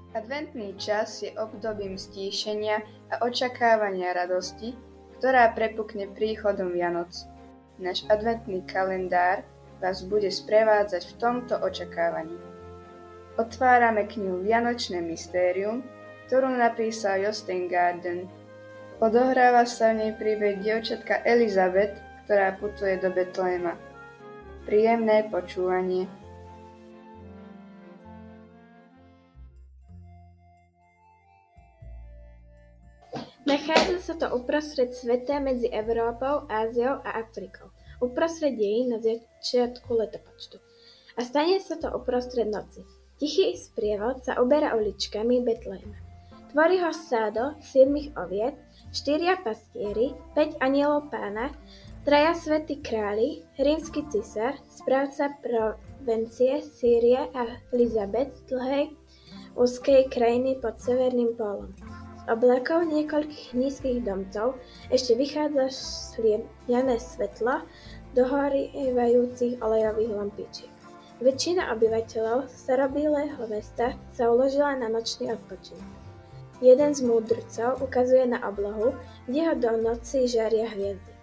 Adventný čas je obdobím stíšenia a očakávania radosti, ktorá prepukne príchodom Vianoc. Náš adventný kalendár vás bude sprevádzať v tomto očakávaní. Otvárame knihu Vianočné mystérium, ktorú napísal Justin Garden. Odohráva sa v nej príbeh dievčatka Elizabeth, ktorá putuje do Betléma. Príjemné počúvanie. Nachádza sa to uprostred sveta medzi Európou, Áziou a Afrikou, uprostred dejín na začiatku letopočtu. A stane sa to uprostred noci. Tichý sprievod sa uberá uličkami Betléma. Tvorí ho stádo 7 oviec, 4 pastieri, 5 anielov pána, 3 svätí králi, rímsky cisár, správca provincie Sýrie a Elizabeth z dlhej, úzkej krajiny pod severným pólom. Oblakov niekoľkých nízkych domcov ešte vychádza sliedené svetlo dohorievajúcich olejových lampičiek. Väčšina obyvateľov starobilého mesta sa uložila na nočný odpočinok. Jeden z múdrcov ukazuje na oblohu, kde ho do noci žaria hviezdy.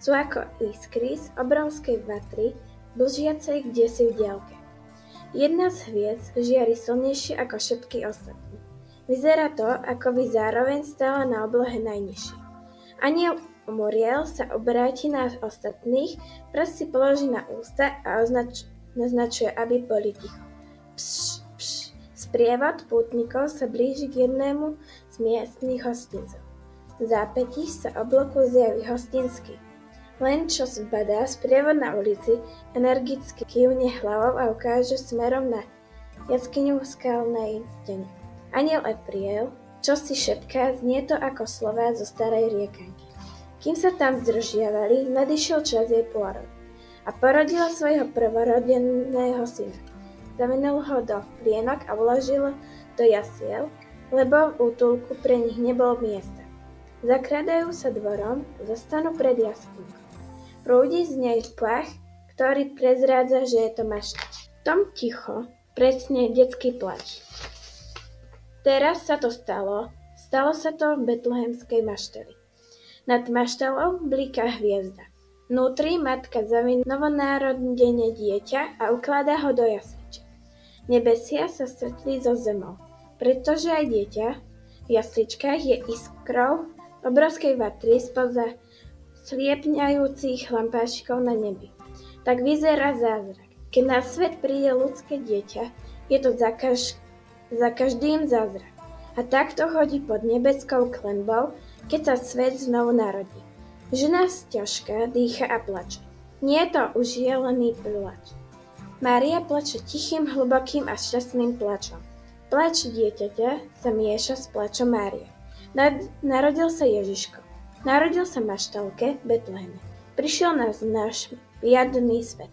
Sú ako iskry z obrovskej vatry, blžiacej kdesi v diaľke. Jedna z hviezd žiari silnejšie ako všetky ostatní. Vyzerá to, ako by zároveň stála na oblohe najnižšie. Aniel Muriel sa obráti na ostatných, prst si položí na ústa a naznačuje, aby boli ticho. Pš, pš. Sprievod pútnikov sa blíži k jednému z miestnych hostincov. V zápätí sa obloku zjaví hostinský. Len čo zbadá sprievod na ulici, energicky kývne hlavou a ukáže smerom na jaskyňu v skalnej stene. Aniel Epriel, čo si šepká, znie to ako slová zo starej riekanky. Kým sa tam zdržiavali, nadišiel čas jej pôrod a porodila svojho prvorodeného syna. Zavinul ho do plienok a vložil do jasiel, lebo v útulku pre nich nebolo miesta. Zakradajú sa dvorom, zastanú pred jaskynkou. Prúdi z nej plach, ktorý prezrádza, že je to mašta. Tom ticho, presne detský plač. Teraz sa to stalo. Stalo sa to v betlehemskej maštali. Nad maštalou blíka hviezda. Vnútri matka zaviní novonárodené dieťa a ukladá ho do jasličiek. Nebesia sa stretli so zemou, pretože aj dieťa v jasličkách je iskrou obrovskej vatry spoza sliepňajúcich lampášikov na nebi. Tak vyzerá zázrak. Keď na svet príde ľudské dieťa, je to za každým zázrak. A takto chodí pod nebeskou klenbou, keď sa svet znovu narodí. Žena sťažká dýcha a plače. Nie je to užielený plač. Mária plače tichým, hlbokým a šťastným plačom. Plač dieťaťa sa mieša s plačom Márie. Narodil sa Ježiško. Narodil sa maštalke Betleheme. Prišiel náš riadny svet.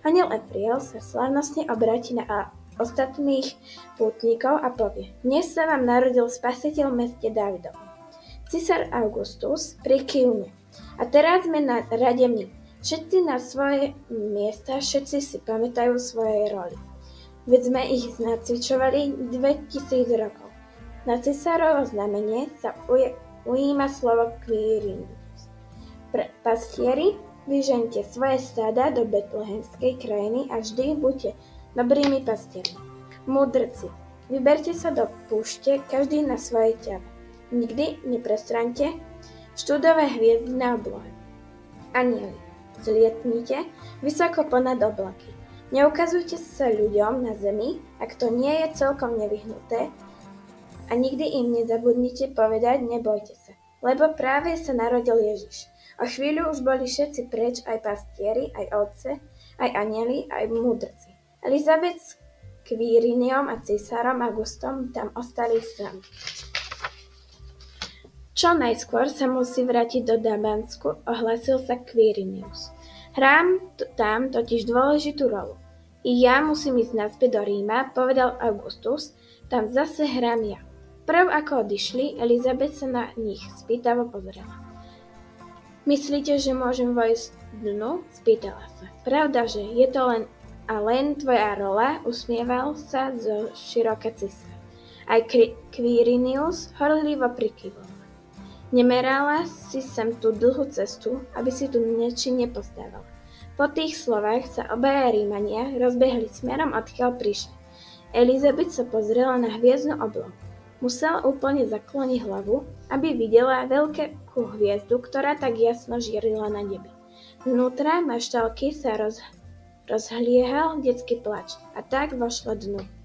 Aniel Epriel sa slávnostne obráti na ostatných pútnikov a povie: Dnes sa vám narodil Spasiteľ v meste Dávidovom. Cisár Augustus prikývne. A teraz sme na rade my. Všetci na svoje miesta, všetci si pamätajú svoje roli. Veď sme ich nacvičovali 2000 rokov. Na cisárovo znamenie sa ujíma slovo Quirinius. Pastieri, vyžeňte svoje stáda do betlehemskej krajiny a vždy buďte dobrými pastiermi. Múdrci, vyberte sa do púšte, každý na svojej ťave. Nikdy neprestraňte štúdové hviezdy na oblohe. Anieli, zlietnite vysoko ponad oblaky. Neukazujte sa ľuďom na zemi, ak to nie je celkom nevyhnuté, a nikdy im nezabudnite povedať: nebojte sa, lebo práve sa narodil Ježiš. O chvíľu už boli všetci preč, aj pastieri, aj ovce, aj anieli, aj múdrci. Elizabeth s Quiriniom a cisárom Augustom tam ostali sami. Čo najskôr sa musí vrátiť do Damasku, ohlásil sa Quirinius. Hrám tam totiž dôležitú rolu. I ja musím ísť naspäť do Ríma, povedal Augustus, tam zase hrám ja. Prv ako odišli, Elizabeth sa na nich spýtavo pozrela. Myslíte, že môžem vojsť dnu? Spýtala sa. Pravda, že je to len tvoja rola, usmieval sa zo široka cisár. Aj Quirinius horlivo prikyvoval. Nemerala si sem tú dlhú cestu, aby si tu nečinne postávala. Po tých slovách sa obaja Rímania rozbehli smerom, odkiaľ prišli. Elizabeth sa pozrela na hviezdnu oblohu. Musela úplne zakloniť hlavu, aby videla veľkú hviezdu, ktorá tak jasno žiarila na nebi. Vnútra maštálky sa rozhliehal detský plač a tak vošla dnu.